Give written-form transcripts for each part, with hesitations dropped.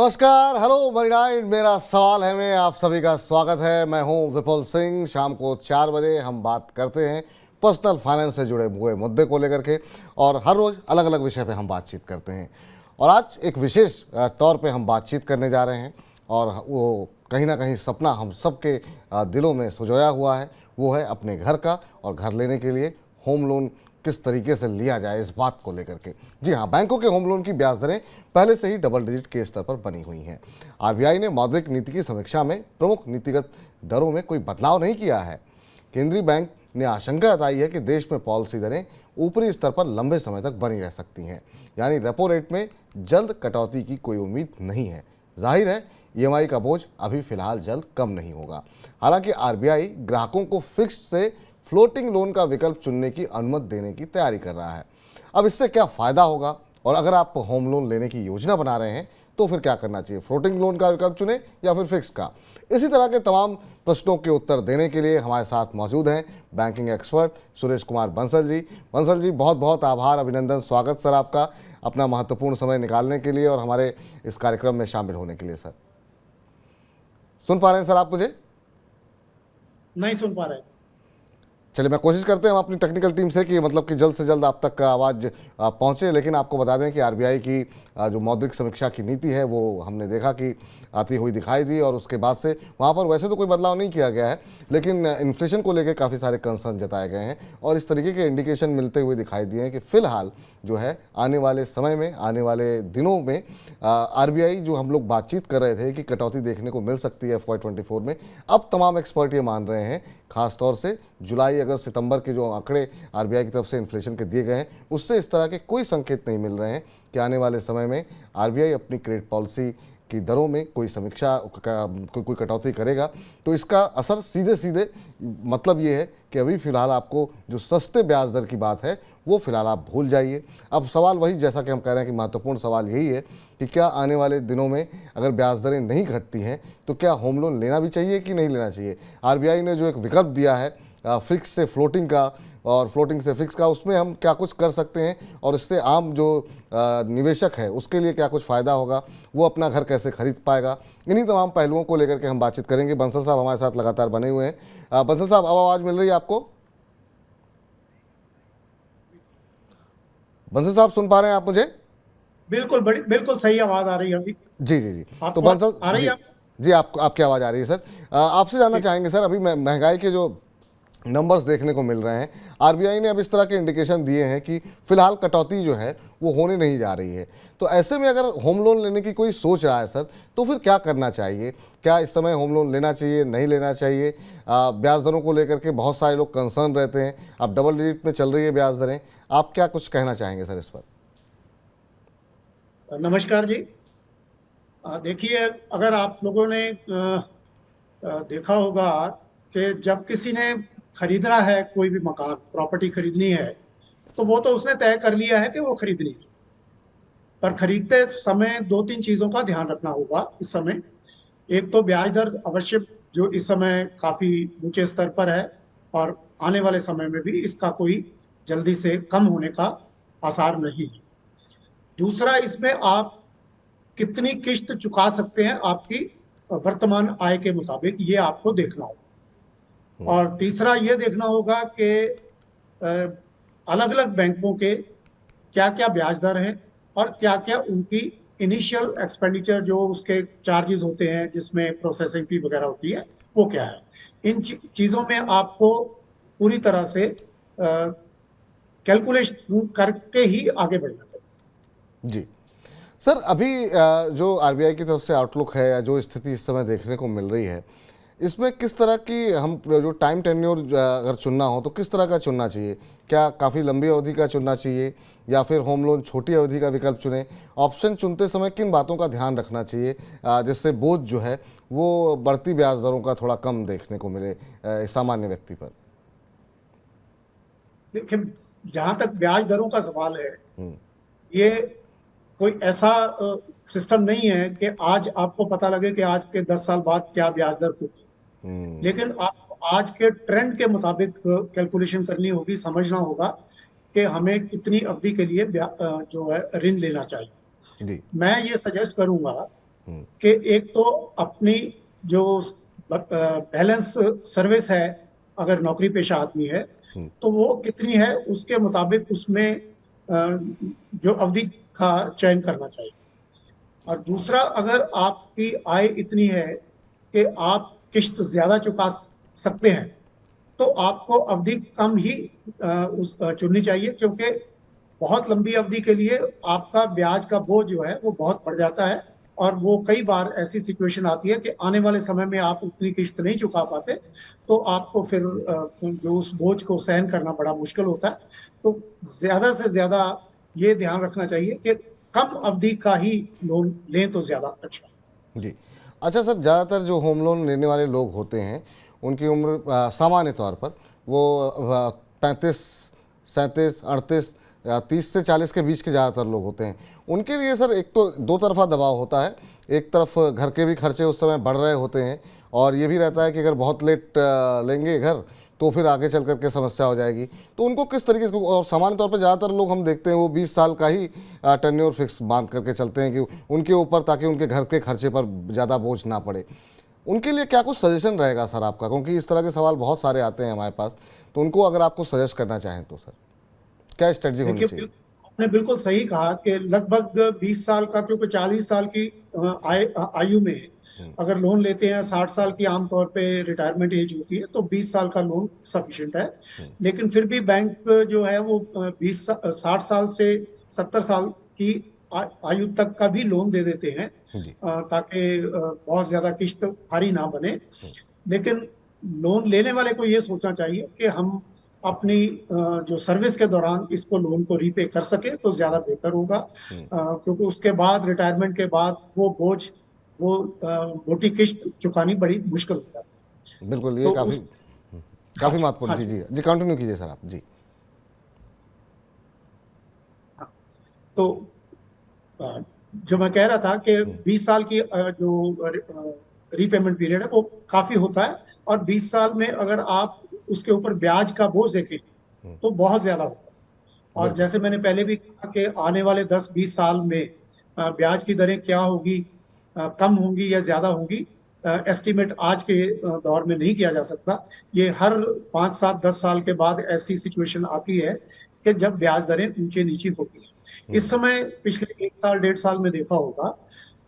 नमस्कार, हेलो मरीनाइन। मेरा सवाल है में आप सभी का स्वागत है। मैं हूं विपुल सिंह। शाम को 4 बजे हम बात करते हैं पर्सनल फाइनेंस से जुड़े हुए मुद्दे को लेकर के, और हर रोज़ अलग अलग विषय पे हम बातचीत करते हैं। और आज एक विशेष तौर पे हम बातचीत करने जा रहे हैं, और वो कहीं ना कहीं सपना हम सबके दिलों में सुजोया हुआ है। वो है अपने घर का, और घर लेने के लिए होम लोन किस तरीके से लिया जाए, इस बात को लेकर के। जी हाँ, बैंकों के होम लोन की ब्याज दरें पहले से ही डबल डिजिट के स्तर पर बनी हुई हैं। आरबीआई ने मौद्रिक नीति की समीक्षा में प्रमुख नीतिगत दरों में कोई बदलाव नहीं किया है। केंद्रीय बैंक ने आशंका जताई है कि देश में पॉलिसी दरें ऊपरी स्तर पर लंबे समय तक बनी रह सकती हैं, यानी रेपो रेट में जल्द कटौती की कोई उम्मीद नहीं है। जाहिर है, ईएमआई का बोझ अभी फिलहाल जल्द कम नहीं होगा। हालांकि आरबीआई ग्राहकों को फिक्स से फ्लोटिंग लोन का विकल्प चुनने की अनुमति देने की तैयारी कर रहा है। अब इससे क्या फ़ायदा होगा, और अगर आप होम लोन लेने की योजना बना रहे हैं तो फिर क्या करना चाहिए, फ्लोटिंग लोन का विकल्प चुने या फिर फिक्स का? इसी तरह के तमाम प्रश्नों के उत्तर देने के लिए हमारे साथ मौजूद हैं बैंकिंग एक्सपर्ट सुरेश कुमार बंसल जी। बंसल जी, बहुत बहुत आभार, अभिनंदन, स्वागत सर आपका, अपना महत्वपूर्ण समय निकालने के लिए और हमारे इस कार्यक्रम में शामिल होने के लिए। सर, सुन पा रहे हैं सर आप मुझे? नहीं सुन पा रहे। चलिए, मैं कोशिश करते हैं हम अपनी टेक्निकल टीम से कि मतलब कि जल्द से जल्द आप तक आवाज़ पहुंचे। लेकिन आपको बता दें कि आरबीआई की जो मौद्रिक समीक्षा की नीति है वो हमने देखा कि आती हुई दिखाई दी, और उसके बाद से वहां पर वैसे तो कोई बदलाव नहीं किया गया है, लेकिन इन्फ्लेशन को लेकर काफ़ी सारे कंसर्न जताए गए हैं, और इस तरीके के इंडिकेशन मिलते हुए दिखाई दिए हैं कि फ़िलहाल जो है आने वाले समय में, आने वाले दिनों में आरबीआई जो हम लोग बातचीत कर रहे थे कि कटौती देखने को मिल सकती है FY24 में, अब तमाम एक्सपर्ट ये मान रहे हैं, खासतौर से जुलाई, अगस्त, सितंबर के जो आंकड़े आरबीआई की तरफ से इन्फ्लेशन के दिए गए हैं, उससे इस तरह के कोई संकेत नहीं मिल रहे हैं कि आने वाले समय में आरबीआई अपनी क्रेडिट पॉलिसी की दरों में कोई समीक्षा कोई कटौती करेगा। तो इसका असर सीधे सीधे मतलब ये है कि अभी फ़िलहाल आपको जो सस्ते ब्याज दर की बात है वो फ़िलहाल आप भूल जाइए। अब सवाल वही, जैसा कि हम कह रहे हैं कि महत्वपूर्ण सवाल यही है कि क्या आने वाले दिनों में अगर ब्याज दरें नहीं घटती हैं तो क्या होम लोन लेना भी चाहिए कि नहीं लेना चाहिए? आरबीआई ने जो एक विकल्प दिया है फिक्स से फ्लोटिंग का और फ्लोटिंग से फिक्स का, उसमें हम क्या कुछ कर सकते हैं, और इससे आम जो निवेशक है उसके लिए क्या कुछ फ़ायदा होगा, वो अपना घर कैसे खरीद पाएगा, इन्हीं तमाम पहलुओं को लेकर के हम बातचीत करेंगे। बंसल साहब हमारे साथ लगातार बने हुए हैं। बंसल साहब, अब आवाज़ मिल रही है आपको? बंसल साहब, सुन पा रहे हैं आप मुझे? बिल्कुल, बड़ी बिल्कुल सही आवाज आ रही है अभी। जी जी जी। तो आपको बंसल आ रही जी, है? जी आपको, आपकी आवाज़ आ रही है सर। आपसे जानना चाहेंगे सर, अभी महंगाई के जो नंबर्स देखने को मिल रहे हैं, आरबीआई ने अब इस तरह के इंडिकेशन दिए हैं कि फिलहाल कटौती जो है वो होने नहीं जा रही है। तो ऐसे में अगर होम लोन लेने की कोई सोच रहा है सर, तो फिर क्या करना चाहिए? क्या इस समय होम लोन लेना चाहिए, नहीं लेना चाहिए? ब्याज दरों को लेकर के बहुत सारे लोग कंसर्न रहते हैं। अब डबल डिजिट में चल रही है ब्याज दरें, आप क्या कुछ कहना चाहेंगे सर इस पर? नमस्कार जी। देखिए, अगर आप लोगों ने देखा होगा कि जब किसी ने खरीदना है, कोई भी मकान प्रॉपर्टी खरीदनी है, तो वो तो उसने तय कर लिया है कि वो खरीदनी है। पर खरीदते समय दो तीन चीजों का ध्यान रखना होगा इस समय। एक तो ब्याज दर अवश्य, जो इस समय काफी ऊंचे स्तर पर है, और आने वाले समय में भी इसका कोई जल्दी से कम होने का आसार नहीं है। दूसरा, इसमें आप कितनी किस्त चुका सकते हैं आपकी वर्तमान आय के मुताबिक, ये आपको देखना होगा। और तीसरा ये देखना होगा कि अलग अलग बैंकों के क्या क्या ब्याज दर हैं, और क्या क्या उनकी इनिशियल एक्सपेंडिचर, जो उसके चार्जेस होते हैं जिसमें प्रोसेसिंग फी वगैरह होती है, वो क्या है। इन चीज़ों में आपको पूरी तरह से कैलकुलेशन करके ही आगे बढ़ना चाहिए। जी सर, अभी जो आरबीआई की तरफ से आउटलुक है, या जो स्थिति इस समय देखने को मिल रही है, इसमें किस तरह की हम जो टाइम टेन्योर अगर चुनना हो तो किस तरह का चुनना चाहिए? क्या काफ़ी लंबी अवधि का चुनना चाहिए, या फिर होम लोन छोटी अवधि का विकल्प चुनें? ऑप्शन चुनते समय किन बातों का ध्यान रखना चाहिए जिससे बोझ जो है वो बढ़ती ब्याज दरों का थोड़ा कम देखने को मिले सामान्य व्यक्ति पर? देखिए, जहां तक ब्याज दरों का सवाल है, ये कोई ऐसा सिस्टम नहीं है कि आज आपको पता लगे कि आज के 10 साल बाद क्या ब्याज दर होगी। लेकिन आप आज के ट्रेंड के मुताबिक कैलकुलेशन करनी होगी, समझना होगा कि हमें कितनी अवधि के लिए जो है ऋण लेना चाहिए। जी मैं ये सजेस्ट करूंगा कि एक तो अपनी जो बैलेंस सर्विस है, अगर नौकरी पेशा आदमी है तो वो कितनी है, उसके मुताबिक उसमें जो अवधि का चयन करना चाहिए। और दूसरा, अगर आपकी आय इतनी है कि आप किश्त ज्यादा चुका सकते हैं तो आपको अवधि कम ही चुननी चाहिए, क्योंकि बहुत लंबी अवधि के लिए आपका ब्याज का बोझ जो है वो बहुत बढ़ जाता है। और वो कई बार ऐसी सिचुएशन आती है कि आने वाले समय में आप उतनी किश्त नहीं चुका पाते, तो आपको फिर जो उस बोझ को सहन करना बड़ा मुश्किल होता है। तो ज्यादा से ज्यादा ये ध्यान रखना चाहिए कि कम अवधि का ही लोन लें तो ज्यादा अच्छा है। जी। अच्छा सर, ज़्यादातर जो होम लोन लेने वाले लोग होते हैं उनकी उम्र सामान्य तौर पर वो 35, 37, 38 या 30 से 40 के बीच के ज़्यादातर लोग होते हैं। उनके लिए सर एक तो दो तरफा दबाव होता है, एक तरफ घर के भी खर्चे उस समय बढ़ रहे होते हैं और ये भी रहता है कि अगर बहुत लेट लेंगे घर तो फिर आगे चल करके समस्या हो जाएगी। तो उनको किस तरीके से, और सामान्य तौर पर ज़्यादातर लोग हम देखते हैं वो 20 साल का ही टेन्योर फिक्स बांध करके चलते हैं कि उनके ऊपर, ताकि उनके घर के खर्चे पर ज़्यादा बोझ ना पड़े। उनके लिए क्या कुछ सजेशन रहेगा सर आपका, क्योंकि इस तरह के सवाल बहुत सारे आते हैं हमारे पास, तो उनको अगर आपको सजेस्ट करना चाहें तो सर क्या स्ट्रेटजी होनी देखिए, चाहिए? आपने बिल्कुल सही कहा कि लगभग 20 साल का, क्योंकि 40 साल की आयु में अगर लोन लेते हैं, 60 साल की आमतौर पे रिटायरमेंट एज होती है, तो 20 साल का लोन सफिशिएंट है। लेकिन फिर भी बैंक जो है वो 60 साल से 70 साल की आयु तक का भी लोन दे देते हैं, जी। ताकि बहुत ज्यादा किश्त भारी ना बने। लेकिन लोन लेने वाले को ये सोचना चाहिए कि हम अपनी जो सर्विस के दौरान इसको लोन को रीपे कर सके तो ज्यादा बेहतर होगा, क्योंकि उसके बाद रिटायरमेंट के बाद वो बोझ, वो मोटी किश्त चुकानी बड़ी मुश्किल हो जाती बिल्कुल, है। ये तो काफ़ी उस हाँ काफ़ी जी, महत्वपूर्ण। हाँ जी जी, जी जी, कंटिन्यू कीजिए सर आप। जी। हाँ। तो जो मैं कह रहा था कि 20 साल की जो रीपेमेंट पीरियड है वो काफी होता है, और 20 साल में अगर आप उसके ऊपर ब्याज का बोझ देखें तो बहुत ज्यादा होता है। और बिल्कुल। जैसे मैंने पहले भी कहा कि आने वाले 10-20 साल में ब्याज की दरें क्या होगी, कम होंगी या ज्यादा होंगी, एस्टिमेट आज के दौर में नहीं किया जा सकता। ये हर 5, 7, 10 साल के बाद ऐसी सिचुएशन आती है कि जब ब्याज दरें ऊंचे नीचे होती हैं। इस समय पिछले 1 साल 1.5 साल में देखा होगा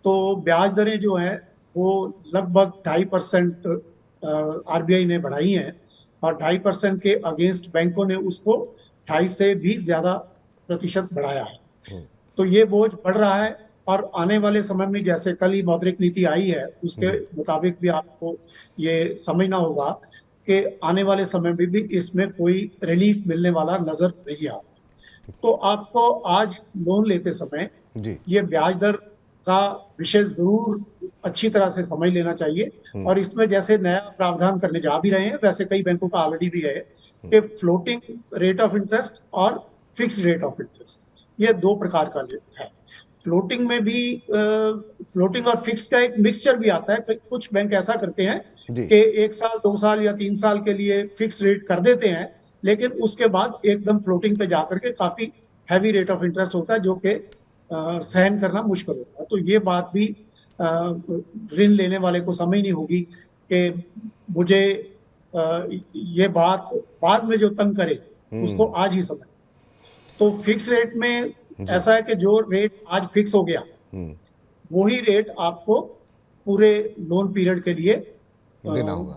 तो ब्याज दरें जो है वो लगभग 2.5% आरबीआई ने बढ़ाई हैं, और 2.5% के अगेंस्ट बैंकों ने उसको 2.5 से भी ज्यादा प्रतिशत बढ़ाया है। तो ये बोझ बढ़ रहा है, और आने वाले समय में जैसे कल ही मौद्रिक नीति आई है उसके जी। मुताबिक भी आपको ये समझना होगा कि आने वाले समय में भी इसमें कोई रिलीफ मिलने वाला नजर नहीं आ रहा। तो आपको आज लोन लेते समय जी। ये ब्याज दर का विषय जरूर अच्छी तरह से समझ लेना चाहिए। और इसमें जैसे नया प्रावधान करने जा भी रहे हैं, वैसे कई बैंकों का ऑलरेडी भी है कि फ्लोटिंग रेट ऑफ इंटरेस्ट और फिक्स्ड रेट ऑफ इंटरेस्ट, ये दो प्रकार का है। फ्लोटिंग में भी फ्लोटिंग और फिक्स्ड का एक मिक्सचर भी आता है। कुछ बैंक ऐसा करते हैं जी। कि 1 साल 2 साल या 3 साल के लिए फिक्स रेट कर देते हैं, लेकिन उसके बाद एकदम फ्लोटिंग पे जाकर के काफी हैवी रेट ऑफ इंटरेस्ट होता है, जो कि सहन करना मुश्किल होता है। तो ये बात भी ऋण लेने वाले को समझनी होगी कि मुझे ये बात बाद में जो तंग करे उसको आज ही समझ। तो फिक्स रेट में जी। ऐसा है कि जो रेट आज फिक्स हो गया वही रेट आपको पूरे लोन पीरियड के लिए देना होगा।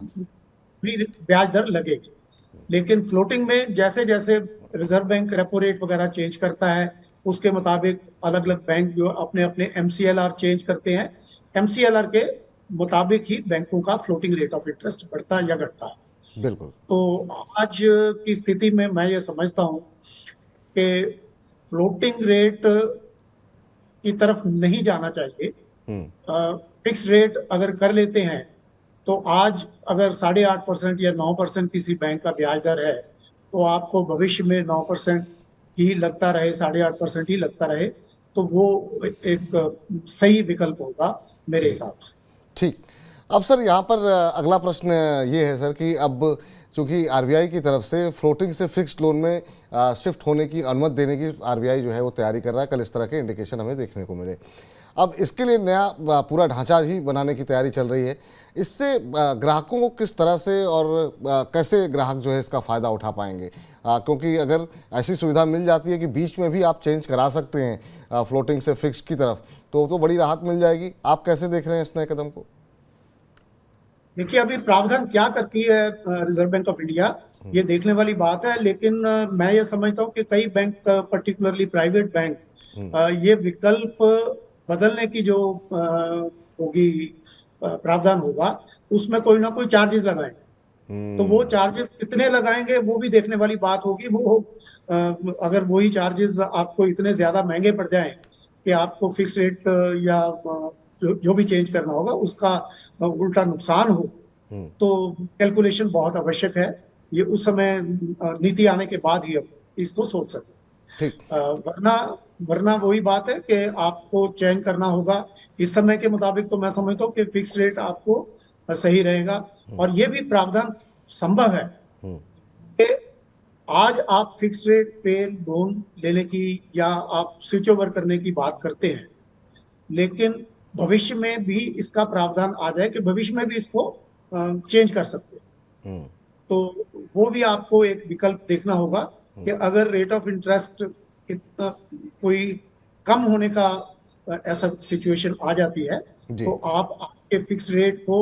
भी ब्याज दर लगेगी। लेकिन फ्लोटिंग में जैसे जैसे रिजर्व बैंक रेपो रेट वगैरह चेंज करता है, उसके मुताबिक अलग अलग बैंक जो अपने अपने एमसीएलआर चेंज करते हैं, एमसीएलआर के मुताबिक ही बैंकों का फ्लोटिंग रेट ऑफ इंटरेस्ट बढ़ता या घटता है। बिल्कुल। तो आज की स्थिति में मैं ये समझता हूँ कि फ्लोटिंग रेट की तरफ नहीं जाना चाहिए। फिक्स रेट अगर कर लेते हैं तो आज अगर 8.5% या 9% किसी बैंक का ब्याज दर है, तो आपको भविष्य में 9% ही लगता रहे, 8.5% ही लगता रहे, तो वो एक सही विकल्प होगा मेरे जी। हिसाब से। ठीक। अब सर यहाँ पर अगला प्रश्न ये है सर कि अब चूंकि आरबीआई की तरफ से फ्लोटिंग से फिक्स्ड लोन में शिफ्ट होने की अनुमति देने की आरबीआई जो है वो तैयारी कर रहा है, कल इस तरह के इंडिकेशन हमें देखने को मिले। अब इसके लिए नया पूरा ढांचा ही बनाने की तैयारी चल रही है। इससे ग्राहकों को किस तरह से और कैसे ग्राहक जो है इसका फ़ायदा उठा पाएंगे? क्योंकि अगर ऐसी सुविधा मिल जाती है कि बीच में भी आप चेंज करा सकते हैं फ्लोटिंग से फिक्स की तरफ, तो बड़ी राहत मिल जाएगी। आप कैसे देख रहे हैं इस नए कदम को? देखिए, अभी प्रावधान क्या करती है रिजर्व बैंक ऑफ इंडिया, ये देखने वाली बात है। लेकिन मैं ये समझता हूँ कि कई बैंक, पर्टिकुलरली प्राइवेट बैंक, ये विकल्प बदलने की जो होगी, प्रावधान होगा, उसमें कोई ना कोई चार्जेस लगाएंगे। तो वो चार्जेस कितने लगाएंगे वो भी देखने वाली बात होगी। वो अगर वही चार्जेस आपको इतने ज्यादा महंगे पड़ जाएं कि आपको फिक्स रेट या जो भी चेंज करना होगा उसका उल्टा नुकसान हो, तो कैलकुलेशन बहुत आवश्यक है। ये उस समय नीति आने के बाद ही अब इसको सोच सकते ठीक। हैं। वरना वरना वही बात है कि आपको चयन करना होगा। इस समय के मुताबिक तो मैं समझता हूँ कि फिक्स रेट आपको सही रहेगा। और ये भी प्रावधान संभव है कि आज आप फिक्स रेट पे लोन लेने की या आप स्विच ओवर करने की बात करते हैं, लेकिन भविष्य में भी इसका प्रावधान आ जाए कि भविष्य में भी इसको चेंज कर सकते हैं। तो वो भी आपको एक विकल्प देखना होगा कि अगर रेट ऑफ इंटरेस्ट कोई कम होने का ऐसा सिचुएशन आ जाती है, जी। तो आप आपके फिक्स रेट को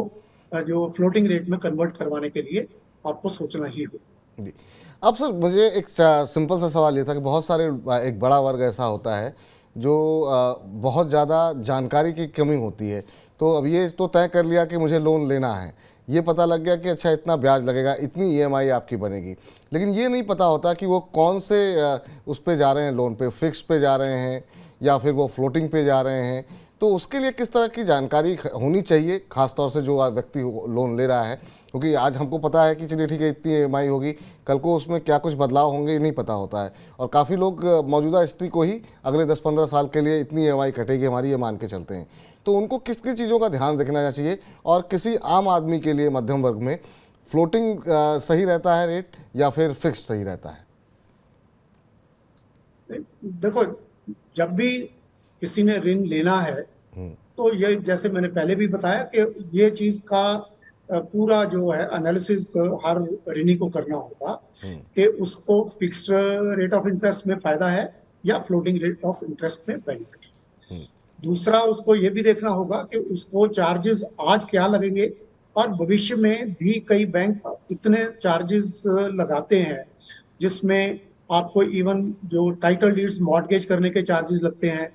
जो फ्लोटिंग रेट में कन्वर्ट करवाने के लिए आपको सोचना ही होगा। जी। अब सर मुझे एक सिंपल सा सवाल ये था कि बहुत सारे एक बड़ा वर्ग ऐसा होता है जो बहुत ज़्यादा जानकारी की कमी होती है। तो अब ये तो तय कर लिया कि मुझे लोन लेना है, ये पता लग गया कि अच्छा इतना ब्याज लगेगा, इतनी ईएमआई आपकी बनेगी, लेकिन ये नहीं पता होता कि वो कौन से उस पे जा रहे हैं, लोन पे, फिक्स पे जा रहे हैं या फिर वो फ्लोटिंग पे जा रहे हैं। तो उसके लिए किस तरह की जानकारी होनी चाहिए, खासतौर से जो व्यक्ति लोन ले रहा है? क्योंकि आज हमको पता है कि चलिए ठीक है इतनी ईएमआई होगी, कल को उसमें क्या कुछ बदलाव होंगे ये नहीं पता होता है। और काफ़ी लोग मौजूदा स्थिति को ही अगले 10-15 साल के लिए इतनी ईएमआई कटेगी हमारी, ये मान के चलते हैं। तो उनको किस किस चीज़ों का ध्यान रखना चाहिए? और किसी आम आदमी के लिए, मध्यम वर्ग में, फ्लोटिंग सही रहता है रेट या फिर फिक्स सही रहता है? देखो, जब भी किसी ने ऋण लेना है, तो ये जैसे मैंने पहले भी बताया कि ये चीज का पूरा जो है एनालिसिस हर ऋणी को करना होगा कि उसको फिक्स्ड रेट ऑफ इंटरेस्ट में फायदा है या फ्लोटिंग रेट ऑफ इंटरेस्ट में बेनिफिट है। दूसरा, उसको ये भी देखना होगा कि उसको चार्जेस आज क्या लगेंगे, और भविष्य में भी कई बैंक इतने चार्जेस लगाते हैं जिसमें आपको इवन जो टाइटल डीड्स मॉर्टगेज करने के चार्जेस लगते हैं।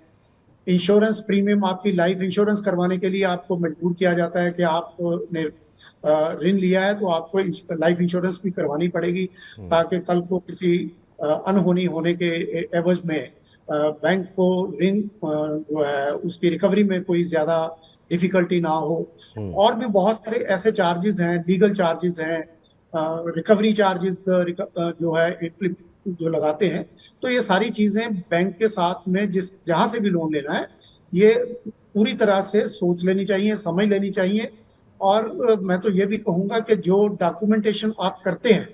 इंश्योरेंस प्रीमियम, आपकी लाइफ इंश्योरेंस करवाने के लिए आपको मजबूर किया जाता है कि आपने ऋण लिया है तो आपको लाइफ इंश्योरेंस भी करवानी पड़ेगी, ताकि कल को किसी अनहोनी होने के एवज में बैंक को ऋण जो है उसकी रिकवरी में कोई ज्यादा डिफिकल्टी ना हो। और भी बहुत सारे ऐसे चार्जेस हैं, लीगल चार्जेस हैं, रिकवरी चार्जेस जो है जो लगाते हैं। तो ये सारी चीजें बैंक के साथ में जहां से भी लोन लेना है, ये पूरी तरह से सोच लेनी चाहिए, समझ लेनी चाहिए। और मैं तो ये भी कहूंगा कि जो डॉक्यूमेंटेशन आप करते हैं,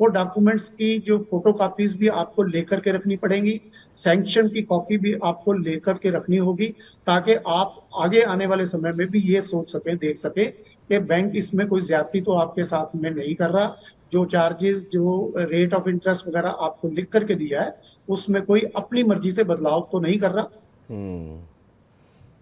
वो डॉक्यूमेंट्स की जो फोटो कॉपीज भी आपको लेकर के रखनी पड़ेंगी, सैंक्शन की कॉपी भी आपको लेकर के रखनी होगी, ताकि आप आगे आने वाले समय में भी ये सोच सकें, देख सकें कि बैंक इसमें कोई ज्यादती तो आपके साथ में नहीं कर रहा। जो चार्जेस, जो रेट ऑफ इंटरेस्ट वगैरह आपको लिख करके दिया है, उसमें कोई अपनी मर्जी से बदलाव तो नहीं कर रहा।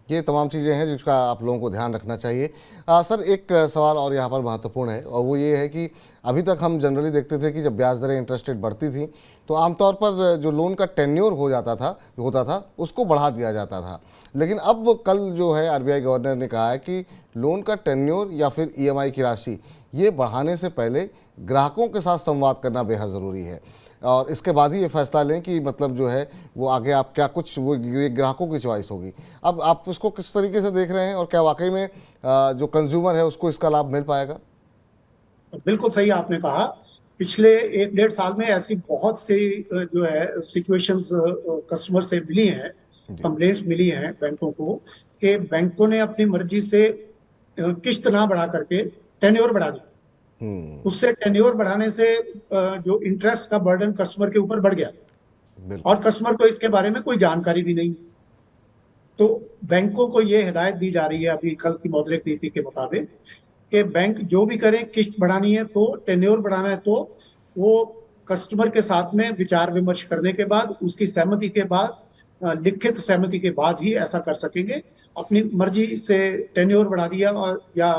ये तमाम चीज़ें हैं जिसका आप लोगों को ध्यान रखना चाहिए। सर एक सवाल और यहाँ पर महत्वपूर्ण है, और वो ये है कि अभी तक हम जनरली देखते थे कि जब ब्याज दरें, इंटरेस्ट रेट बढ़ती थी तो आमतौर पर जो लोन का टेन्योर होता था उसको बढ़ा दिया जाता था। लेकिन अब कल जो है आरबीआई गवर्नर ने कहा है कि लोन का टेन्योर या फिर ईएमआई की राशि ये बढ़ाने से पहले ग्राहकों के साथ संवाद करना बेहद ज़रूरी है, और इसके बाद ही ये फैसला लें कि मतलब जो है वो आगे आप क्या कुछ, वो ये ग्राहकों की चॉइस होगी। अब आप इसको किस तरीके से देख रहे हैं, और क्या वाकई में जो कंज्यूमर है उसको इसका लाभ मिल पाएगा? बिल्कुल सही आपने कहा। पिछले 1-1.5 साल में ऐसी बहुत सी जो है सिचुएशंस कस्टमर से मिली हैं, कंप्लेंट्स मिली हैं बैंकों को, कि बैंकों ने अपनी मर्जी से किस्त ना बढ़ा करके टेन्योर बढ़ा दी। उससे टेन्योर बढ़ाने से जो इंटरेस्ट का बर्डन कस्टमर के ऊपर बढ़ गया, और कस्टमर को इसके बारे में कोई जानकारी भी नहीं। तो बैंकों को ये हिदायत दी जा रही है अभी कल की मौद्रिक नीति के मुताबिक कि बैंक जो भी करें, किस्त बढ़ानी है तो, टेन्योर बढ़ाना है तो वो कस्टमर के साथ में विचार विमर्श करने के बाद, उसकी सहमति के बाद, लिखित सहमति के बाद ही ऐसा कर सकेंगे। अपनी मर्जी से टेन्योर बढ़ा दिया और या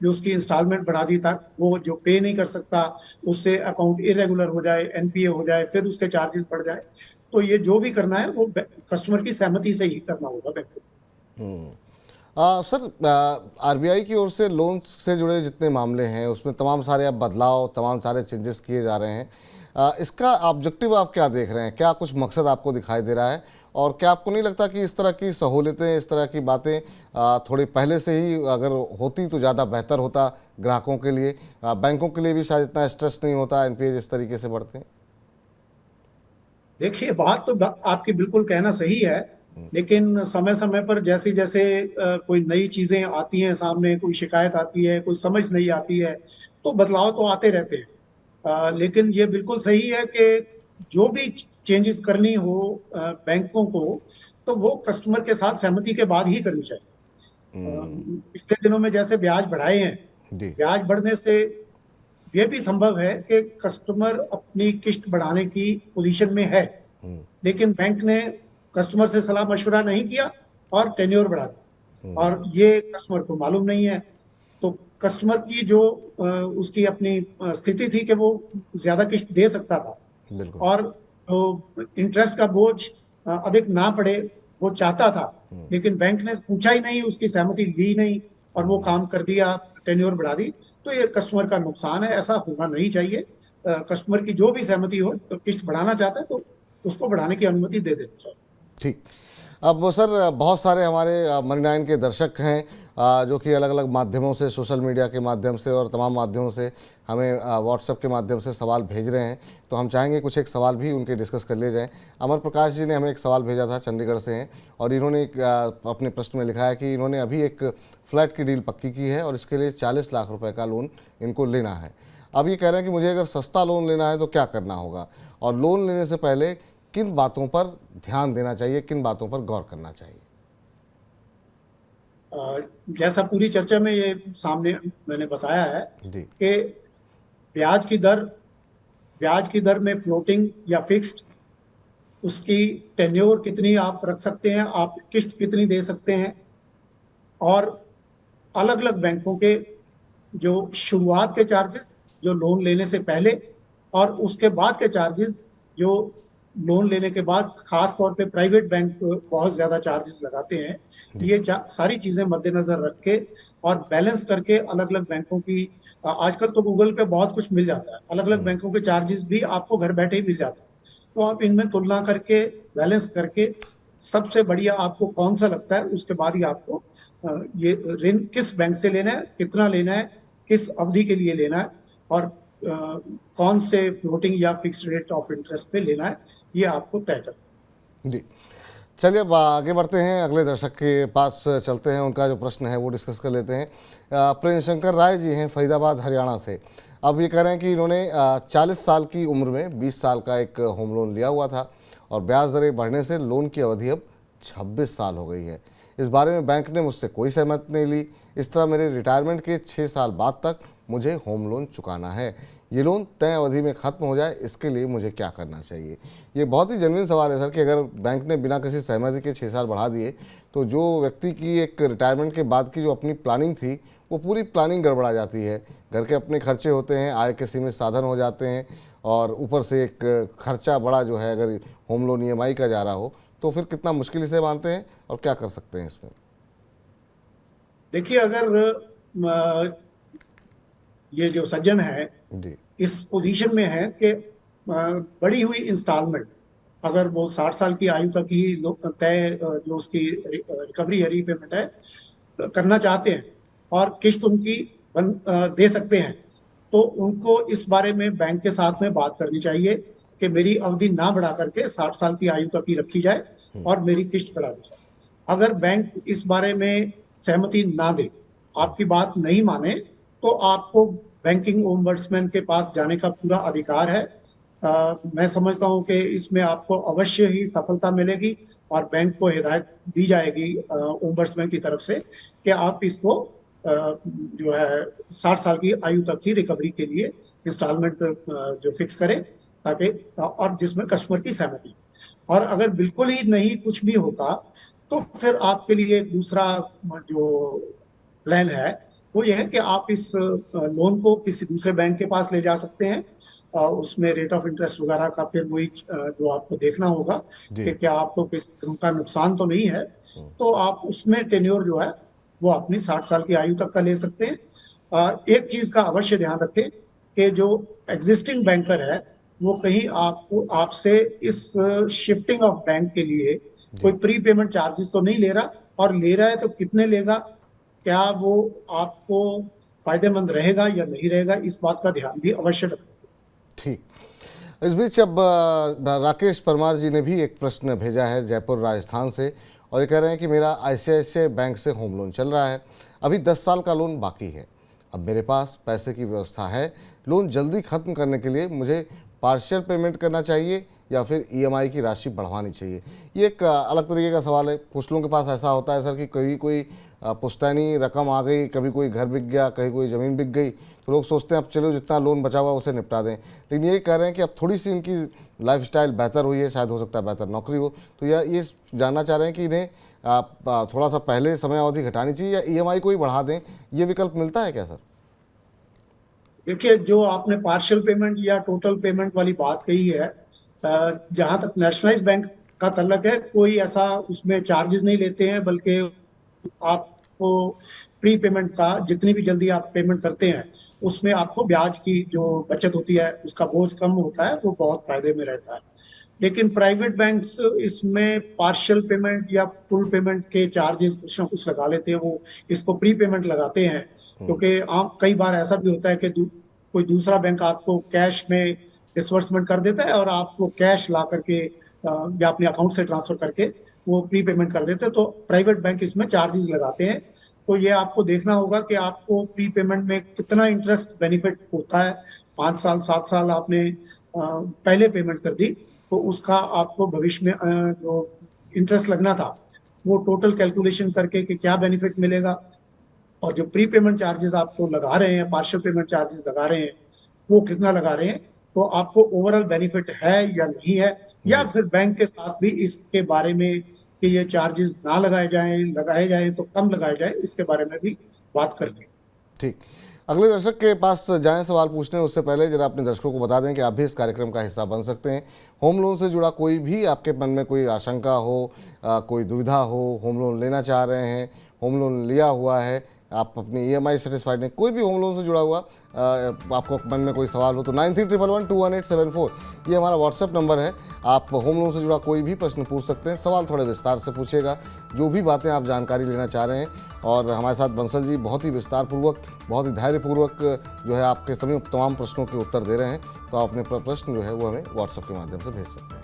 जो उसकी इंस्टॉलमेंट बढ़ा दी था, वो जो पे नहीं कर सकता उससे अकाउंट इरेगुलर हो जाए, एनपीए हो जाए, फिर उसके चार्जेस बढ़ जाए। तो ये जो भी करना है वो कस्टमर की सहमति से ही करना होगा बैंक को। सर, आरबीआई की ओर से लोन से जुड़े जितने मामले हैं उसमें तमाम सारे अब बदलाव, तमाम सारे चेंजेस किए जा रहे हैं। इसका ऑब्जेक्टिव आप क्या देख रहे हैं? क्या कुछ मकसद आपको दिखाई दे रहा है? और क्या आपको नहीं लगता कि इस तरह की सहूलियतें, इस तरह की बातें थोड़ी पहले से ही अगर होती तो ज़्यादा बेहतर होता ग्राहकों के लिए? बैंकों के लिए भी शायद इतना स्ट्रेस नहीं होता, एनपीए जिस तरीके से बढ़ते हैं। देखिए, बात तो आपकी बिल्कुल कहना सही है, लेकिन समय समय पर जैसे जैसे कोई नई चीजें आती हैं सामने, कोई शिकायत आती है, कोई समझ नहीं आती है, तो बदलाव तो आते रहते हैं। लेकिन ये बिल्कुल सही है कि जो भी चेंजेस करनी हो बैंकों को, तो वो कस्टमर के साथ सहमति के बाद ही करनी चाहिए। पिछले दिनों में जैसे ब्याज बढ़ाए हैं, जी। ब्याज बढ़ने से ये भी संभव है कि कस्टमर अपनी किस्त बढ़ाने की पोजीशन में है, लेकिन बैंक ने कस्टमर से सलाह मशवरा नहीं किया और टेन्योर बढ़ा दिया, और ये कस्टमर को मालूम नहीं है। तो कस्टमर की जो उसकी अपनी स्थिति थी कि वो ज्यादा किस्त दे सकता था बिल्कुल। और जो इंटरेस्ट का बोझ अधिक ना पड़े वो चाहता था, लेकिन बैंक ने पूछा ही नहीं, उसकी सहमति ली नहीं और वो काम कर दिया, टेन्योर बढ़ा दी। तो ये कस्टमर का नुकसान है, ऐसा होना नहीं चाहिए। कस्टमर की जो भी सहमति हो, तो किस्त बढ़ाना चाहता है तो उसको बढ़ाने की अनुमति दे देनी चाहिए। ठीक। अब सर, बहुत सारे हमारे मनी नाइन के दर्शक हैं जो कि अलग अलग माध्यमों से, सोशल मीडिया के माध्यम से और तमाम माध्यमों से हमें व्हाट्सएप के माध्यम से सवाल भेज रहे हैं। तो हम चाहेंगे कुछ एक सवाल भी उनके डिस्कस कर लिए जाएं। अमर प्रकाश जी ने हमें एक सवाल भेजा था, चंडीगढ़ से हैं, और इन्होंने अपने प्रश्न में लिखा है कि इन्होंने अभी एक फ्लैट की डील पक्की की है और इसके लिए 40 लाख रुपए का लोन इनको लेना है। अब ये कह रहे हैं कि मुझे अगर सस्ता लोन लेना है तो क्या करना होगा, और लोन लेने से पहले किन बातों पर ध्यान देना चाहिए, किन बातों पर गौर करना चाहिए? जैसा पूरी चर्चा में ये सामने मैंने बताया है जी। कि ब्याज की दर ब्याज की दर में फ्लोटिंग या फिक्स्ड, उसकी टेन्योर कितनी आप रख सकते हैं, आप किस्त कितनी दे सकते हैं, और अलग अलग बैंकों के जो शुरुआत के चार्जेस, जो लोन लेने से पहले, और उसके बाद के चार्जेस, जो लोन लेने के बाद खास तौर पे प्राइवेट बैंक बहुत ज्यादा चार्जेस लगाते हैं। ये सारी चीजें मद्देनजर रख के और बैलेंस करके अलग अलग बैंकों की, आजकल तो गूगल पे बहुत कुछ मिल जाता है, अलग अलग बैंकों के चार्जेस भी आपको घर बैठे ही मिल जाते हैं। तो आप इनमें तुलना करके, बैलेंस करके, सबसे बढ़िया आपको कौन सा लगता है, उसके बाद ही आपको ये ऋण किस बैंक से लेना है, कितना लेना है, किस अवधि के लिए लेना है, और कौन से फ्लोटिंग या फिक्स्ड रेट ऑफ इंटरेस्ट पे लेना है, ये आपको तय करना है। जी। चलिए, अब आगे बढ़ते हैं, अगले दर्शक के पास चलते हैं, उनका जो प्रश्न है वो डिस्कस कर लेते हैं। प्रेम शंकर राय जी हैं फरीदाबाद हरियाणा से। अब ये कह रहे हैं कि इन्होंने 40 साल की उम्र में 20 साल का एक होम लोन लिया हुआ था और ब्याज दरें बढ़ने से लोन की अवधि अब 26 साल हो गई है। इस बारे में बैंक ने मुझसे कोई सहमति नहीं ली। इस तरह मेरे रिटायरमेंट के 6 साल बाद तक मुझे होम लोन चुकाना है। ये लोन तय अवधि में ख़त्म हो जाए, इसके लिए मुझे क्या करना चाहिए? ये बहुत ही जेन्युइन सवाल है सर, कि अगर बैंक ने बिना किसी सहमति के 6 साल बढ़ा दिए तो जो व्यक्ति की एक रिटायरमेंट के बाद की जो अपनी प्लानिंग थी, वो पूरी प्लानिंग गड़बड़ा जाती है। घर के अपने खर्चे होते हैं, आय के सीमित साधन हो जाते हैं, और ऊपर से एक खर्चा बड़ा जो है, अगर होम लोन ईएमआई का जा रहा हो तो फिर कितना मुश्किल से मानते हैं और क्या कर सकते हैं इसमें? देखिए, अगर ये जो सज्जन है जी। इस पोजीशन में है कि बढ़ी हुई इंस्टॉलमेंट, अगर वो 60 साल की आयु तक ही तय जो उसकी रिकवरी है, रीपेमेंट है, करना चाहते हैं और किस्त उनकी दे सकते हैं, तो उनको इस बारे में बैंक के साथ में बात करनी चाहिए कि मेरी अवधि ना बढ़ा करके 60 साल की आयु तक ही रखी जाए और मेरी किस्त बढ़ा दी जाए। अगर बैंक इस बारे में सहमति ना दे, आपकी बात नहीं माने, तो आपको बैंकिंग ओम्बड्समैन के पास जाने का पूरा अधिकार है। मैं समझता हूं कि इसमें आपको अवश्य ही सफलता मिलेगी और बैंक को हिदायत दी जाएगी ओम्बड्समैन की तरफ से कि आप इसको जो है 60 साल की आयु तक की रिकवरी के लिए इंस्टॉलमेंट जो फिक्स करें, ताकि और जिसमें कस्टमर की सहमति। और अगर बिल्कुल ही नहीं कुछ भी होता तो फिर आपके लिए एक दूसरा जो प्लान है वो ये है कि आप इस लोन को किसी दूसरे बैंक के पास ले जा सकते हैं। उसमें रेट ऑफ इंटरेस्ट वगैरह का फिर वही जो आपको देखना होगा जी। कि क्या आपको किसी किस्म का नुकसान तो नहीं है। तो आप उसमें टेन्योर जो है वो अपनी 60 साल की आयु तक का ले सकते हैं। एक चीज का अवश्य ध्यान रखें कि जो एग्जिस्टिंग बैंकर है वो कहीं आपको आपसे इस शिफ्टिंग ऑफ बैंक के लिए कोई जी। प्री पेमेंट चार्जेस तो नहीं ले रहा, और ले रहा है तो कितने लेगा, क्या वो आपको फायदेमंद रहेगा या नहीं रहेगा, इस बात का ध्यान भी अवश्य रखें। ठीक। इस बीच अब राकेश परमार जी ने भी एक प्रश्न भेजा है जयपुर राजस्थान से, और ये कह रहे हैं कि मेरा आईसीआईसीआई बैंक से होम लोन चल रहा है, अभी 10 साल का लोन बाकी है। अब मेरे पास पैसे की व्यवस्था है, लोन जल्दी ख़त्म करने के लिए मुझे पार्शियल पेमेंट करना चाहिए या फिर ईएमआई की राशि बढ़वानी चाहिए? ये एक अलग तरीके का सवाल है। कुछ लोगों के पास ऐसा होता है सर कि कभी कोई पुश्तैनी रकम आ गई, कभी कोई घर बिक गया, कहीं कोई ज़मीन बिक गई, तो लोग सोचते हैं अब चलो जितना लोन बचा हुआ है उसे निपटा दें। लेकिन ये कह रहे हैं कि अब थोड़ी सी इनकी लाइफस्टाइल बेहतर हुई है, शायद हो सकता है बेहतर नौकरी हो, तो ये जानना चाह रहे हैं कि इन्हें थोड़ा सा पहले समय अवधि घटानी चाहिए या ईएमआई को ही बढ़ा दें, ये विकल्प मिलता है क्या सर? देखिए, जो आपने पार्शियल पेमेंट या टोटल पेमेंट वाली बात कही है, जहां तक नेशनलाइज बैंक का तल्लक है, कोई ऐसा उसमें चार्जेस नहीं लेते हैं, बल्कि आपको प्री पेमेंट का जितनी भी जल्दी आप पेमेंट करते हैं उसमें आपको ब्याज की जो बचत होती है उसका बोझ कम होता है, वो बहुत फायदे में रहता है। लेकिन प्राइवेट बैंक्स इसमें पार्शियल पेमेंट या फुल पेमेंट के चार्जेस कुछ ना कुछ लगा लेते हैं, वो इसको प्री पेमेंट लगाते हैं। क्योंकि आप कई बार ऐसा भी होता है कि कोई दूसरा बैंक आपको कैश में डिसबर्समेंट कर देता है और आपको कैश ला करके या अपने अकाउंट से ट्रांसफर करके वो प्री पेमेंट कर देते हैं, तो प्राइवेट बैंक इसमें चार्जेस लगाते हैं। तो ये आपको देखना होगा कि आपको प्री पेमेंट में कितना इंटरेस्ट बेनिफिट होता है। 5 साल 7 साल आपने पहले पेमेंट कर दी तो उसका आपको भविष्य में जो इंटरेस्ट लगना था वो टोटल कैलकुलेशन करके कि क्या बेनिफिट मिलेगा, और जो प्री पेमेंट चार्जेस आपको लगा रहे हैं, पार्शियल पेमेंट चार्जेस लगा रहे हैं, वो कितना लगा रहे हैं, तो आपको ओवरऑल बेनिफिट है या नहीं है, या जी। फिर बैंक के साथ भी इसके बारे में कि ये चार्जेस ना लगाए जाए तो कम लगाए जाए, इसके बारे में भी बात करेंगे। ठीक। अगले दर्शक के पास जाएं सवाल पूछने, उससे पहले जरा अपने दर्शकों को बता दें कि आप भी इस कार्यक्रम का हिस्सा बन सकते हैं। होम लोन से जुड़ा कोई भी आपके मन में कोई आशंका हो, कोई दुविधा हो, होम लोन लेना चाह रहे हैं, होम लोन लिया हुआ है, आप अपनी ईएमआई सेटिस्फाइड नहीं, कोई भी होम लोन से जुड़ा हुआ आपको मन में कोई सवाल हो तो 9311121874 ये हमारा व्हाट्सएप नंबर है। आप होम लोन से जुड़ा कोई भी प्रश्न पूछ सकते हैं, सवाल थोड़े विस्तार से पूछिएगा, जो भी बातें आप जानकारी लेना चाह रहे हैं। और हमारे साथ बंसल जी बहुत ही विस्तारपूर्वक, बहुत ही धैर्यपूर्वक जो है आपके सभी तमाम प्रश्नों के उत्तर दे रहे हैं, तो आप अपने प्रश्न जो है वो हमें व्हाट्सएप के माध्यम से भेज सकते हैं।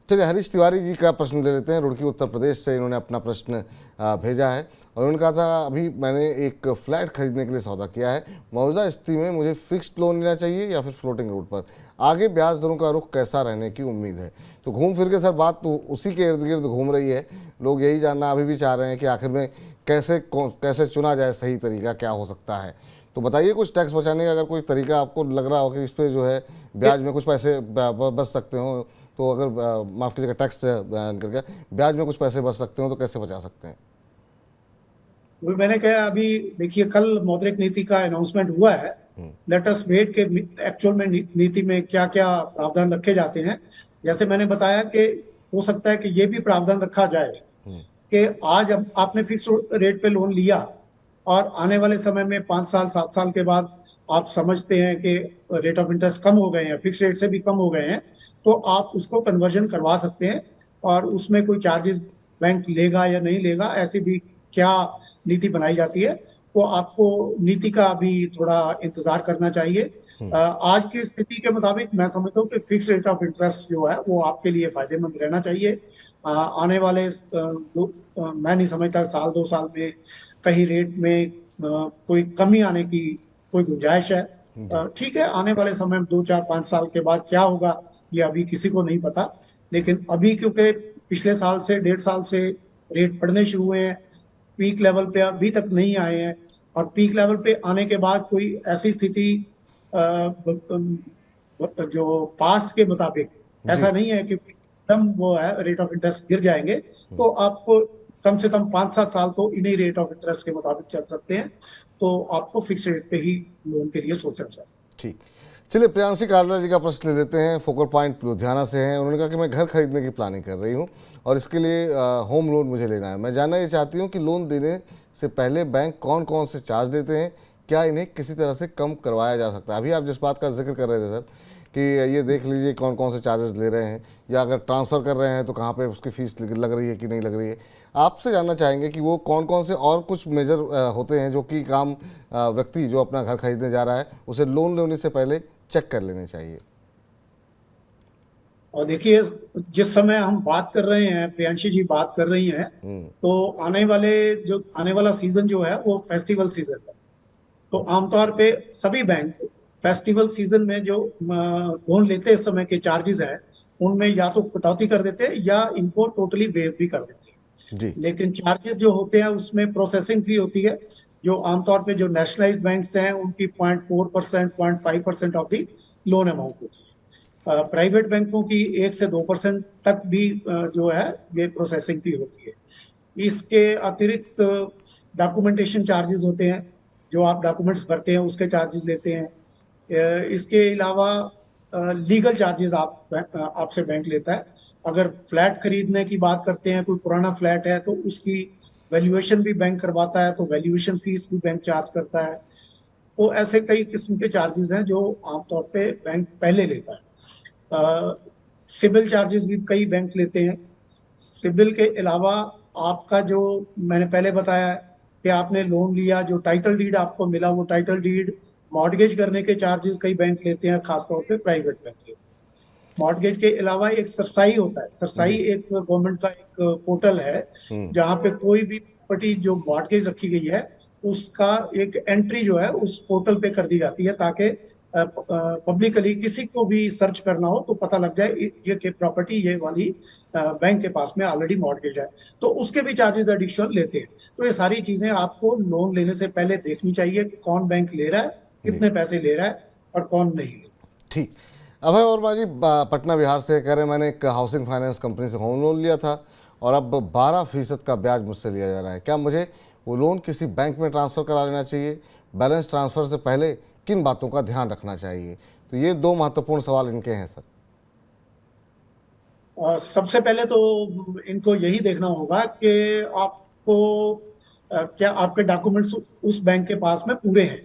चलिए हरीश तिवारी जी का प्रश्न ले लेते हैं। रुड़की उत्तर प्रदेश से इन्होंने अपना प्रश्न भेजा है, और उन्होंने कहा था अभी मैंने एक फ्लैट खरीदने के लिए सौदा किया है, मौजूदा स्थिति में मुझे फिक्स्ड लोन लेना चाहिए या फिर फ्लोटिंग रेट पर, आगे ब्याज दरों का रुख कैसा रहने की उम्मीद है? तो घूम फिर के सर बात तो उसी के इर्द गिर्द घूम रही है। लोग यही जानना अभी भी चाह रहे हैं कि आखिर में कैसे चुना जाए, सही तरीका क्या हो सकता है। तो बताइए कुछ टैक्स बचाने का अगर कोई तरीका आपको लग रहा हो कि इस पर जो है ब्याज में कुछ पैसे बच सकते हो, तो अगर माफ़ कीजिएगा टैक्स करके ब्याज में कुछ पैसे बच सकते हो तो कैसे बचा सकते हैं? वो मैंने कहा, अभी देखिए कल मौद्रिक नीति का अनाउंसमेंट हुआ है। लेट अस वेट के एक्चुअल में नीति में क्या क्या प्रावधान रखे जाते हैं। जैसे मैंने बताया कि हो सकता है कि ये भी प्रावधान रखा जाए कि आज अब आपने फिक्स रेट पे लोन लिया और आने वाले समय में 5 साल 7 साल के बाद आप समझते हैं कि रेट ऑफ इंटरेस्ट कम हो गए हैं, फिक्स रेट से भी कम हो गए हैं, तो आप उसको कन्वर्जन करवा सकते हैं, और उसमें कोई चार्जेस बैंक लेगा या नहीं लेगा, ऐसी भी क्या नीति बनाई जाती है, तो आपको नीति का भी थोड़ा इंतजार करना चाहिए। आज की स्थिति के मुताबिक मैं समझता हूँ कि फिक्स रेट ऑफ इंटरेस्ट जो है वो आपके लिए फायदेमंद रहना चाहिए। आने वाले मैं नहीं समझता 1-2 साल में कहीं रेट में कोई कमी आने की कोई गुंजाइश है। ठीक है, आने वाले समय में 2 4 5 साल के बाद क्या होगा ये अभी किसी को नहीं पता, लेकिन अभी क्योंकि पिछले साल से 1.5 साल से रेट बढ़ने शुरू हुए हैं, पीक लेवल पे अभी तक नहीं आए हैं, और पीक लेवल पे आने के बाद कोई ऐसी स्थिति जो पास्ट के मुताबिक जी। ऐसा नहीं है कि एकदम वो है रेट ऑफ इंटरेस्ट गिर जाएंगे, तो आपको कम से कम 5 7 साल तो इन्हीं रेट ऑफ इंटरेस्ट के मुताबिक चल सकते हैं, तो आपको फिक्स रेट पे ही लोन के लिए सोचना चाहिए। ठीक। चलिए प्रियांशी कार्ला जी का प्रश्न ले लेते हैं। फोकल पॉइंट लुधियाना से हैं। उन्होंने कहा कि मैं घर खरीदने की प्लानिंग कर रही हूँ और इसके लिए होम लोन मुझे लेना है। मैं जानना ये चाहती हूँ कि लोन देने से पहले बैंक कौन कौन से चार्ज लेते हैं, क्या इन्हें किसी तरह से कम करवाया जा सकता है? अभी आप जिस बात का जिक्र कर रहे थे सर कि ये देख लीजिए कौन कौन से चार्जेस ले रहे हैं, या अगर ट्रांसफ़र कर रहे हैं तो कहाँ पे उसकी फ़ीस लग रही है कि नहीं लग रही है। आपसे जानना चाहेंगे कि वो कौन कौन से और कुछ मेजर होते हैं जो कि काम व्यक्ति जो अपना घर खरीदने जा रहा है उसे लोन लेने से पहले चेक कर लेने चाहिए। और देखिए, जिस समय हम बात कर रहे हैं, प्रियांशी जी बात कर रही हैं, तो आने वाला सीजन जो है वो फेस्टिवल सीजन है। तो आमतौर पे सभी बैंक फेस्टिवल सीजन में जो लोन लेते समय के चार्जेस हैं उनमें या तो कटौती कर देते हैं या इनको टोटली वेव भी कर देते हैं। जी। लेकिन चार्जेस जो होते हैं उसमें प्रोसेसिंग फी होती है, जो आमतौर पे जो नेशनलाइज्ड बैंक्स हैं उनकी 0.4% 0.5% ऑफ दी लोन अमाउंट होती है। प्राइवेट बैंकों की 1 से 2% तक भी जो है ये प्रोसेसिंग फी होती है। इसके अतिरिक्त डॉक्यूमेंटेशन चार्जेस होते हैं, जो आप डॉक्यूमेंट्स भरते हैं उसके चार्जेस लेते हैं। इसके अलावा लीगल चार्जेस आपसे बैंक लेता है। अगर फ्लैट खरीदने की बात करते हैं, कोई पुराना फ्लैट है तो उसकी वैल्यूएशन भी बैंक करवाता है, तो वैल्यूएशन फीस भी बैंक चार्ज करता है। तो ऐसे कई किस्म के चार्जेस हैं जो आमतौर पे बैंक पहले लेता है। सिबिल चार्जेस भी कई बैंक लेते हैं। सिबिल के अलावा आपका जो मैंने पहले बताया कि आपने लोन लिया, जो टाइटल डीड आपको मिला, वो टाइटल डीड मॉर्गेज करने के चार्जेस कई बैंक लेते हैं, खासतौर पे प्राइवेट बैंक लेते हैं। मॉर्गेज के अलावा एक सरसाई होता है। सरसाई जी। एक गवर्नमेंट का एक पोर्टल है जहाँ पे कोई भी प्रॉपर्टी जो मॉर्गेज रखी गई है उसका एक एंट्री जो है उस पोर्टल पे कर दी जाती है, ताकि पब्लिकली किसी को भी सर्च करना हो तो पता लग जाए ये प्रॉपर्टी ये वाली बैंक के पास में ऑलरेडी मॉर्गेज है, तो उसके भी चार्जेस एडिशनल लेते हैं। तो ये सारी चीजें आपको लोन लेने से पहले देखनी चाहिए कि कौन बैंक ले रहा है, कितने पैसे ले रहा है और कौन नहीं ले रहा है। ठीक। अभय वर्मा जी पटना बिहार से कह रहे हैं मैंने एक हाउसिंग फाइनेंस कंपनी से होम लोन लिया था और अब 12% का ब्याज मुझसे लिया जा रहा है। क्या मुझे वो लोन किसी बैंक में ट्रांसफ़र करा लेना चाहिए? बैलेंस ट्रांसफ़र से पहले किन बातों का ध्यान रखना चाहिए? तो ये 2 महत्वपूर्ण सवाल इनके हैं सर। सबसे पहले तो इनको यही देखना होगा कि आपको क्या आपके डॉक्यूमेंट्स उस बैंक के पास में पूरे हैं,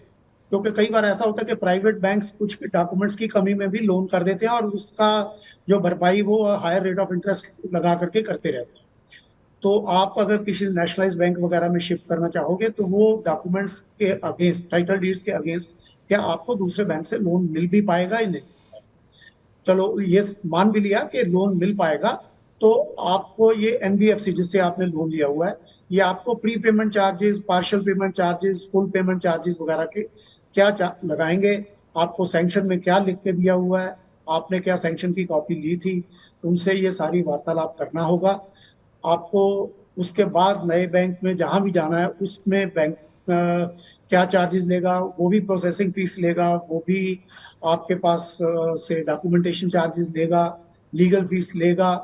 क्योंकि कई बार ऐसा होता है कि प्राइवेट बैंक्स कुछ डॉक्यूमेंट्स की कमी में भी लोन कर देते हैं और उसका जो भरपाई वो हायर रेट ऑफ इंटरेस्ट लगा करके करते रहते हैं। तो आप अगर किसी नेशनलाइज्ड बैंक वगैरह में शिफ्ट करना चाहोगे तो वो डॉक्यूमेंट्स के अगेंस्ट, टाइटल डीड्स के अगेंस्ट क्या आपको दूसरे बैंक से लोन मिल भी पाएगा या नहीं। चलो ये मान भी लिया कि लोन मिल पाएगा, तो आपको ये एनबीएफसी जिससे आपने लोन लिया हुआ है, ये आपको pre payment charges, partial payment charges, full payment charges वगैरह के क्या लगाएंगे, आपको सैंक्शन में क्या लिख के दिया हुआ है, आपने क्या सैंक्शन की कॉपी ली थी, उनसे ये सारी वार्तालाप करना होगा आपको। उसके बाद नए बैंक में जहां भी जाना है उसमें बैंक क्या चार्जेस लेगा, वो भी प्रोसेसिंग फीस लेगा, वो भी आपके पास से डॉक्यूमेंटेशन चार्जेस लेगा, लीगल फीस लेगा।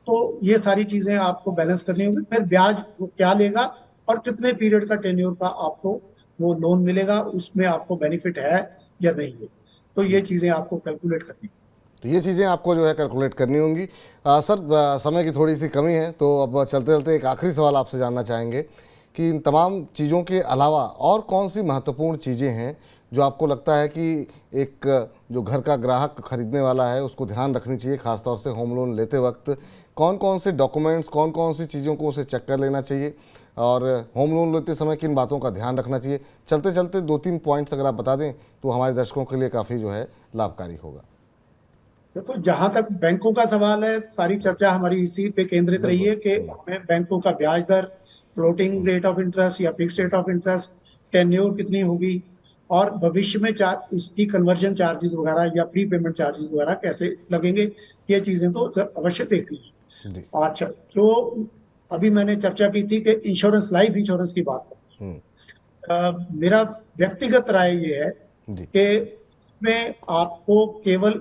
तो ये सारी चीजें आपको बैलेंस करनी होगी। फिर ब्याज वो क्या लेगा और कितने पीरियड का टेन्योर का आपको वो लोन मिलेगा, उसमें आपको बेनिफिट है या नहीं है, तो ये चीजें आपको कैलकुलेट करनी। तो ये चीज़ें आपको जो है कैलकुलेट करनी होंगी। सर समय की थोड़ी सी कमी है तो अब चलते चलते एक आखिरी सवाल आपसे जानना चाहेंगे कि इन तमाम चीज़ों के अलावा और कौन सी महत्वपूर्ण चीज़ें हैं जो आपको लगता है कि एक जो घर का ग्राहक खरीदने वाला है उसको ध्यान रखनी चाहिए, ख़ासतौर से होम लोन लेते वक्त? कौन कौन से डॉक्यूमेंट्स, कौन कौन सी चीज़ों को उसे चेक कर लेना चाहिए और होम लोन लेते समय किन बातों का ध्यान रखना चाहिए? चलते चलते 2-3 पॉइंट्स अगर आप बता दें तो हमारे दर्शकों के लिए काफ़ी जो है लाभकारी होगा। देखो, जहां तक बैंकों का सवाल है, सारी चर्चा हमारी इसी पे केंद्रित रही है कि हमें बैंकों का ब्याज दर, फ्लोटिंग रेट ऑफ इंटरेस्ट या fix rate of interest, tenure कितनी होगी, और भविष्य में उसकी कन्वर्जन चार्जेस वगैरह या प्री पेमेंट चार्जेस वगैरह कैसे लगेंगे, ये चीजें तो अवश्य देखनी है। जी। अच्छा, जो अभी मैंने चर्चा की थी कि इंश्योरेंस, लाइफ इंश्योरेंस की बात हम्म। मेरा व्यक्तिगत राय ये है जी। कि इसमें आपको केवल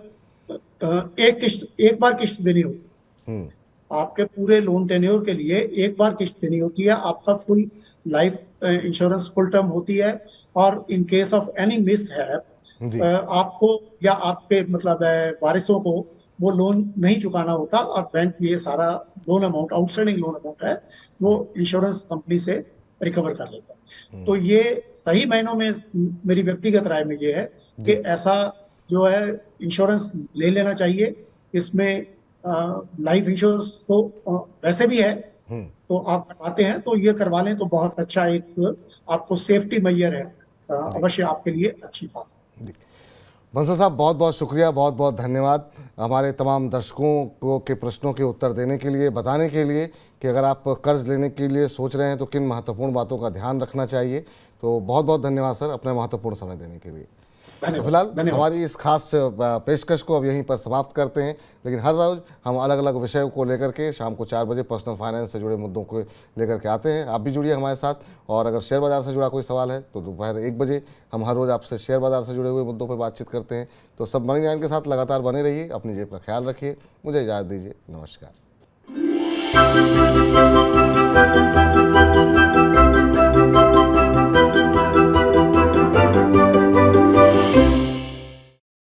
एक बार किस्त देनी होगी। हम्म। आपके पूरे लोन टेन्योर के लिए एक बार किस्त देनी होती है। आपका full life insurance full term होती है, और in case of any miss है जी। आपको या आपके मतलब वारिसों को वो लोन नहीं चुकाना होता, और बैंक ये सारा loan amount, outstanding loan amount है, वो इंश्योरेंस कंपनी से रिकवर कर लेता है। तो ये सही मायनों में मेरी व्यक्तिगत राय में ये है कि जी। ऐसा जो है इंश्योरेंस ले लेना चाहिए। इसमें लाइफ इंश्योरेंस तो वैसे भी है, हम्म। तो आप करवाते हैं तो ये करवा लें तो बहुत अच्छा एक आपको सेफ्टी मेजर है। जी। अवश्य आपके लिए अच्छी बात है। जी। बंसल साहब, बहुत बहुत शुक्रिया, बहुत बहुत धन्यवाद हमारे तमाम दर्शकों को के प्रश्नों के उत्तर देने के लिए, बताने के लिए कि अगर आप कर्ज लेने के लिए सोच रहे हैं तो किन महत्वपूर्ण बातों का ध्यान रखना चाहिए। तो बहुत बहुत धन्यवाद सर, अपना महत्वपूर्ण समय देने के लिए। तो धन्यवाद, फिलहाल धन्यवाद। हमारी इस खास पेशकश को अब यहीं पर समाप्त करते हैं, लेकिन हर रोज़ हम अलग अलग विषयों को लेकर के शाम को 4 बजे पर्सनल फाइनेंस से जुड़े मुद्दों को लेकर के आते हैं। आप भी जुड़िए हमारे साथ, और अगर शेयर बाज़ार से जुड़ा कोई सवाल है तो दोपहर 1 बजे हम हर रोज़ आपसे शेयर बाज़ार से जुड़े हुए मुद्दों पर बातचीत करते हैं। तो सब मनी ज्ञान के साथ लगातार बने रहिए, अपनी जेब का ख्याल रखिए। मुझे इजाज़त दीजिए, नमस्कार।